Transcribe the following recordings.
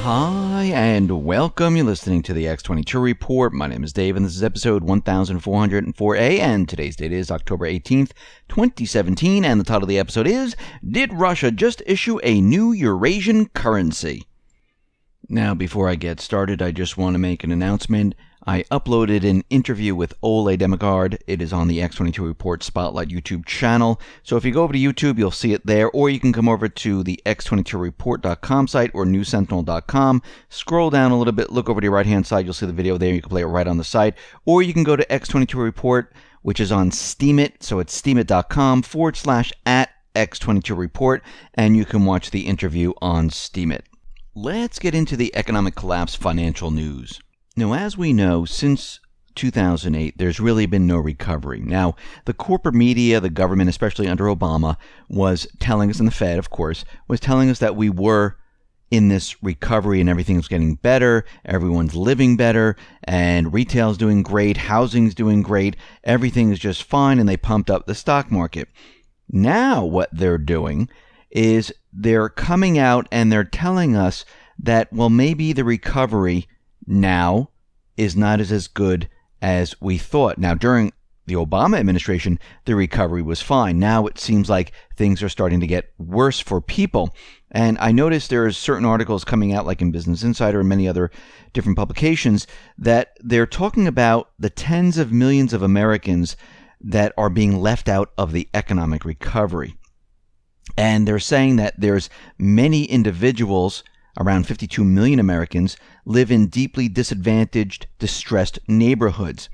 Hi, and welcome. You're listening to the X22 Report. My name is Dave, and this is episode 1404A, and today's date is October 18th, 2017, and the title of the episode is, Did Russia Just Issue a New Eurasian Currency? Now, before I get started, I just want to make an announcement. I uploaded an interview with Ole Demigard. It is on the X22 Report Spotlight YouTube channel. So if you go over to YouTube, you'll see it there, or you can come over to the X22Report.com site or newsentinel.com. Scroll down a little bit, look over to your right-hand side. You'll see the video there. You can play it right on the site. Or you can go to X22 Report, which is on Steemit. So it's steemit.com/@X22 Report, and you can watch the interview on Steemit. Let's get into the economic collapse financial news. Now, as we know, since 2008, there's really been no recovery. Now, the corporate media, the government, especially under Obama, was telling us, and the Fed, of course, was telling us that we were in this recovery and everything's getting better, everyone's living better, and retail's doing great, housing's doing great, everything is just fine, and they pumped up the stock market. Now, what they're doing is they're coming out and they're telling us that, well, maybe the recovery now is not as good as we thought. Now, during the Obama administration, the recovery was fine. Now it seems like things are starting to get worse for people. And I noticed there are certain articles coming out, like in Business Insider and many other different publications, that they're talking about the tens of millions of Americans that are being left out of the economic recovery. And they're saying that there's many individuals, around 52 million Americans, live in deeply disadvantaged, distressed neighborhoods.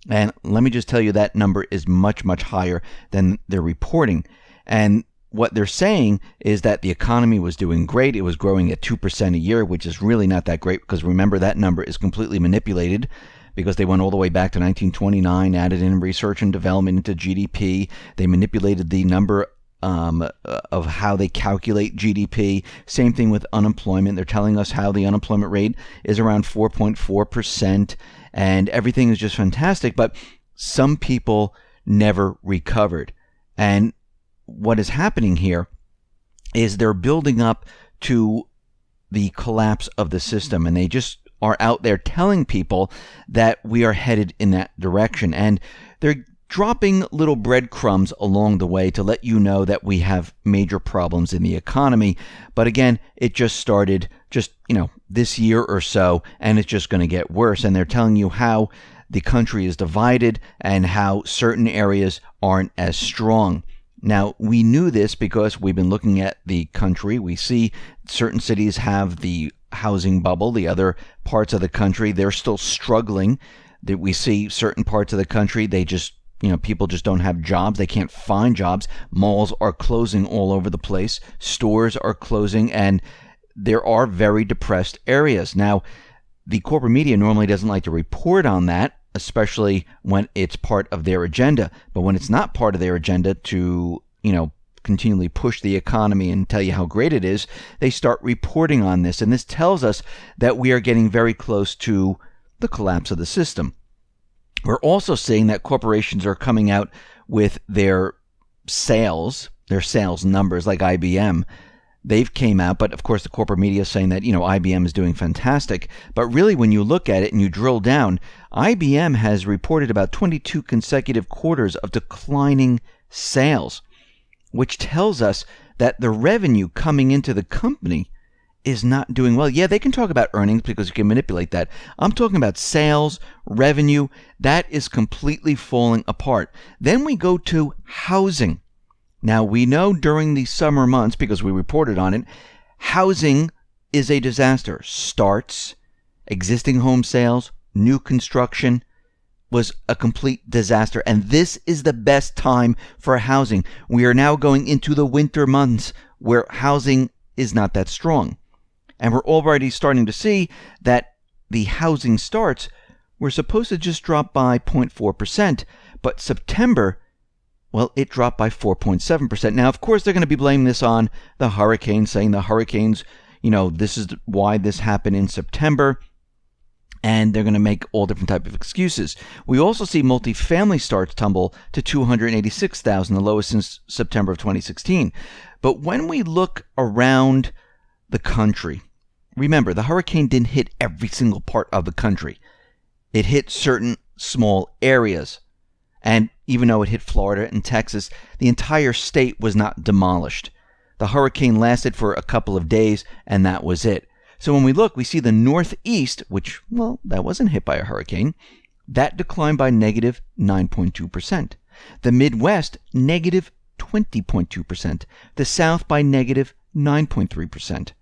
And let me just tell you, that number is much, much higher than they're reporting. And what they're saying is that the economy was doing great. It was growing at 2% a year, which is really not that great, because remember, that number is completely manipulated because they went all the way back to 1929, added in research and development into GDP. They manipulated the number of how they calculate GDP. Same thing with unemployment. They're telling us how the unemployment rate is around 4.4%, and everything is just fantastic, but some people never recovered. And what is happening here is they're building up to the collapse of the system, and they just are out there telling people that we are headed in that direction. And they're dropping little breadcrumbs along the way to let you know that we have major problems in the economy. But again, it just started this year or so, and it's just going to get worse. And they're telling you how the country is divided and how certain areas aren't as strong. Now, we knew this because we've been looking at the country. We see certain cities have the housing bubble. The other parts of the country, they're still struggling. That we see certain parts of the country, they just people just don't have jobs. They can't find jobs. Malls are closing all over the place. Stores are closing, and there are very depressed areas. Now, the corporate media normally doesn't like to report on that, especially when it's part of their agenda. But when it's not part of their agenda to, continually push the economy and tell you how great it is, they start reporting on this. And this tells us that we are getting very close to the collapse of the system. We're also seeing that corporations are coming out with their sales numbers, like IBM. They've came out, but of course the corporate media is saying that, IBM is doing fantastic. But really, when you look at it and you drill down, IBM has reported about 22 consecutive quarters of declining sales, which tells us that the revenue coming into the company is not doing well. Yeah, they can talk about earnings because you can manipulate that. I'm talking about sales, revenue. That is completely falling apart. Then we go to housing. Now, we know during the summer months, because we reported on it, housing is a disaster. Starts, existing home sales, new construction was a complete disaster. And this is the best time for housing. We are now going into the winter months where housing is not that strong. And we're already starting to see that the housing starts were supposed to just drop by 0.4%, but September, well, it dropped by 4.7%. Now, of course, they're going to be blaming this on the hurricane, saying the hurricanes, this is why this happened in September, and they're going to make all different type of excuses. We also see multifamily starts tumble to 286,000, the lowest since September of 2016. But when we look around the country, remember, the hurricane didn't hit every single part of the country. It hit certain small areas. And even though it hit Florida and Texas, the entire state was not demolished. The hurricane lasted for a couple of days, and that was it. So when we look, we see the Northeast, which, well, that wasn't hit by a hurricane, that declined by negative 9.2%. The Midwest, negative 20.2%. The South by negative 9.3%.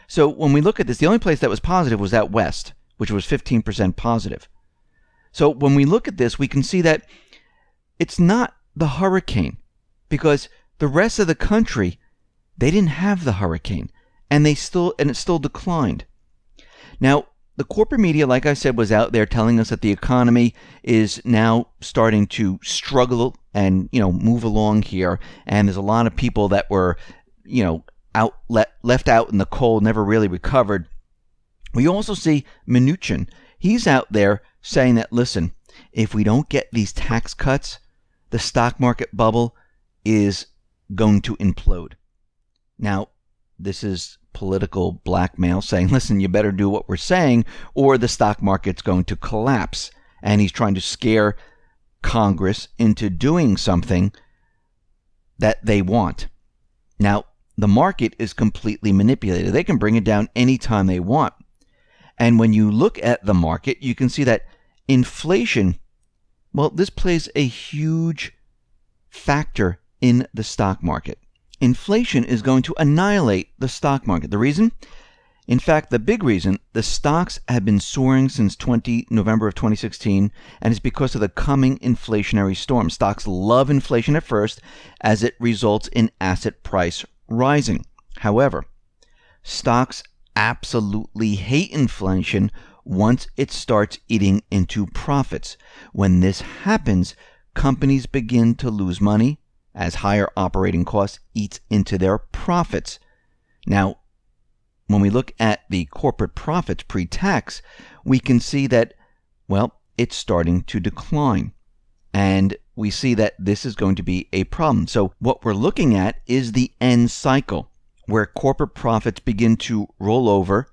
So when we look at this, the only place that was positive was out West, which was 15% positive. So when we look at this, we can see that it's not the hurricane, because the rest of the country, they didn't have the hurricane, and it still declined. Now, the corporate media, like I said, was out there telling us that the economy is now starting to struggle and, move along here, and there's a lot of people that were, left out in the cold, never really recovered. We also see Mnuchin. He's out there saying that, listen, if we don't get these tax cuts, the stock market bubble is going to implode. Now, this is political blackmail saying, listen, you better do what we're saying or the stock market's going to collapse. And he's trying to scare Congress into doing something that they want. Now, the market is completely manipulated. They can bring it down anytime they want. And when you look at the market, you can see that inflation, well, this plays a huge factor in the stock market. Inflation is going to annihilate the stock market. The reason? In fact, the big reason, the stocks have been soaring since November of 2016, and it's because of the coming inflationary storm. Stocks love inflation at first as it results in asset price rising. However, stocks absolutely hate inflation once it starts eating into profits. When this happens, companies begin to lose money as higher operating costs eats into their profits. Now, when we look at the corporate profits pre-tax, we can see that, well, it's starting to decline. And we see that this is going to be a problem. So what we're looking at is the end cycle, where corporate profits begin to roll over,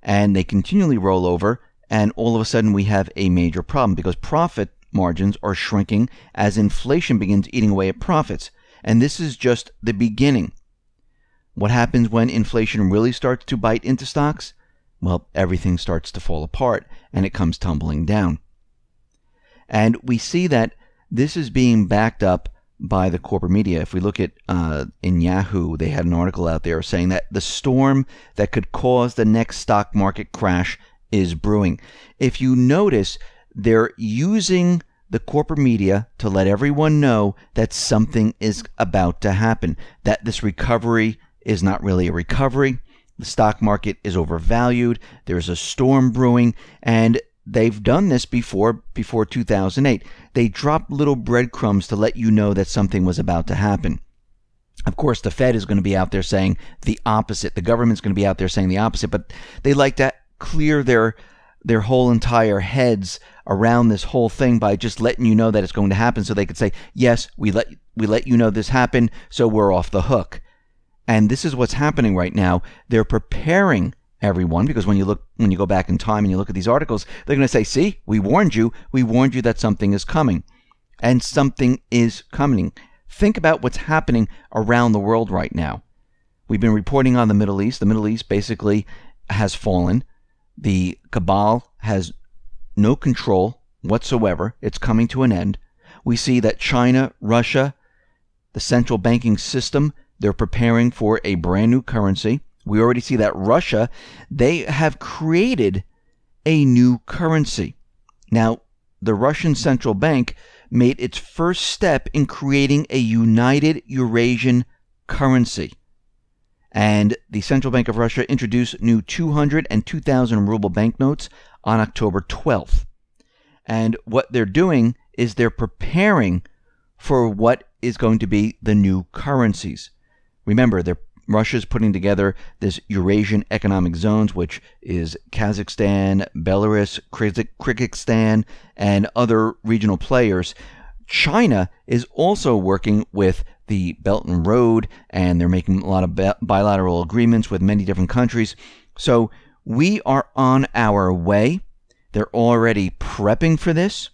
and they continually roll over, and all of a sudden we have a major problem because profit margins are shrinking as inflation begins eating away at profits. And this is just the beginning. What happens when inflation really starts to bite into stocks? Well, everything starts to fall apart and it comes tumbling down. And we see that this is being backed up by the corporate media. If we look at in Yahoo, they had an article out there saying that the storm that could cause the next stock market crash is brewing. If you notice, they're using the corporate media to let everyone know that something is about to happen, that this recovery is not really a recovery. The stock market is overvalued. There's a storm brewing, and they've done this before 2008. They dropped little breadcrumbs to let you know that something was about to happen. Of course, the Fed is going to be out there saying the opposite. The government's going to be out there saying the opposite, but they like to clear their whole entire heads around this whole thing by just letting you know that it's going to happen, so they could say, yes, we let you know this happened, so we're off the hook. And this is what's happening right now. They're preparing everyone, because when you go back in time and you look at these articles, they're going to say, see, we warned you that something is coming. And something is coming. Think about what's happening around the world right now. We've been reporting on the Middle East. The Middle East basically has fallen. The cabal has no control whatsoever. It's coming to an end. We see that China, Russia, the central banking system, they're preparing for a brand new currency. We already see that Russia, they have created a new currency. Now, the Russian central bank made its first step in creating a united Eurasian currency. And the Central Bank of Russia introduced new 200 and 2,000 ruble banknotes on October 12th. And what they're doing is they're preparing for what is going to be the new currencies. Remember, Russia's putting together this Eurasian economic zones, which is Kazakhstan, Belarus, Kyrgyzstan, and other regional players. China is also working with the Belt and Road, and they're making a lot of bilateral agreements with many different countries. So We are on our way. They're already prepping for this,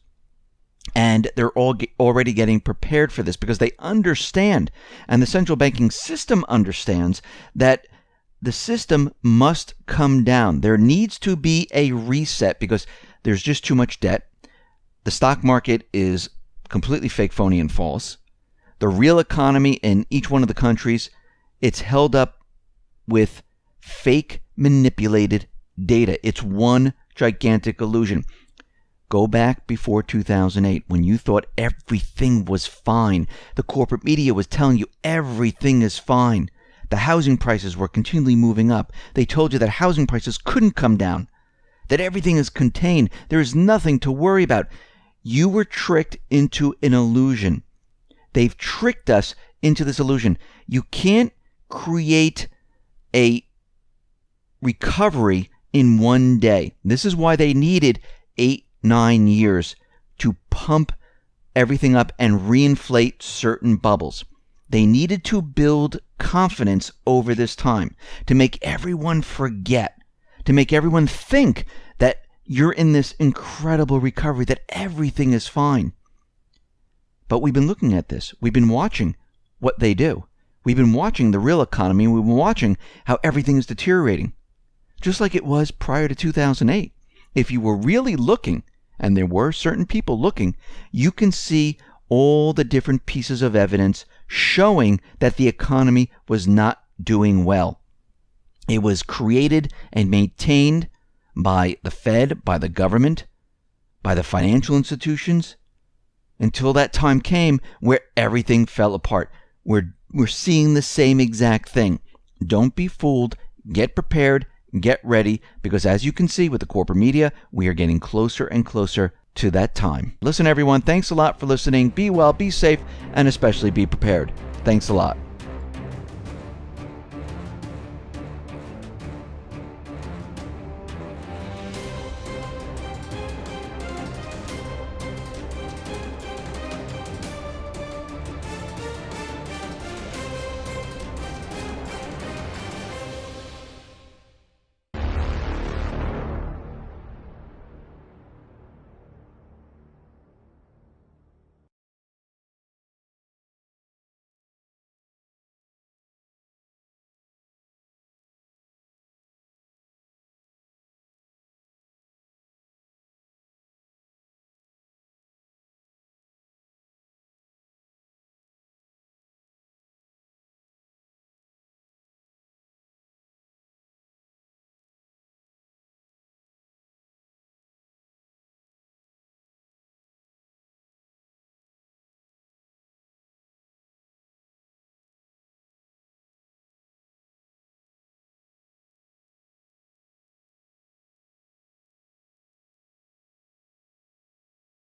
and they're already getting prepared for this because they understand, and the central banking system understands, that the system must come down. There needs to be a reset because there's just too much debt. The stock market is completely fake, phony, and false. The real economy in each one of the countries, it's held up with fake, manipulated data. It's one gigantic illusion. Go back before 2008 when you thought everything was fine. The corporate media was telling you everything is fine. The housing prices were continually moving up. They told you that housing prices couldn't come down, that everything is contained. There is nothing to worry about. You were tricked into an illusion. They've tricked us into this illusion. You can't create a recovery in one day. This is why they needed 8-9 years to pump everything up and reinflate certain bubbles. They needed to build confidence over this time to make everyone forget, to make everyone think that you're in this incredible recovery, that everything is fine. But we've been looking at this. We've been watching what they do. We've been watching the real economy. We've been watching how everything is deteriorating, just like it was prior to 2008. If you were really looking, and there were certain people looking, you can see all the different pieces of evidence showing that the economy was not doing well. It was created and maintained by the Fed, by the government, by the financial institutions, until that time came where everything fell apart. We're seeing the same exact thing. Don't be fooled. Get prepared. Get ready, because as you can see with the corporate media, we are getting closer and closer to that time. Listen, everyone, thanks a lot for listening. Be well, be safe, and especially be prepared. Thanks a lot.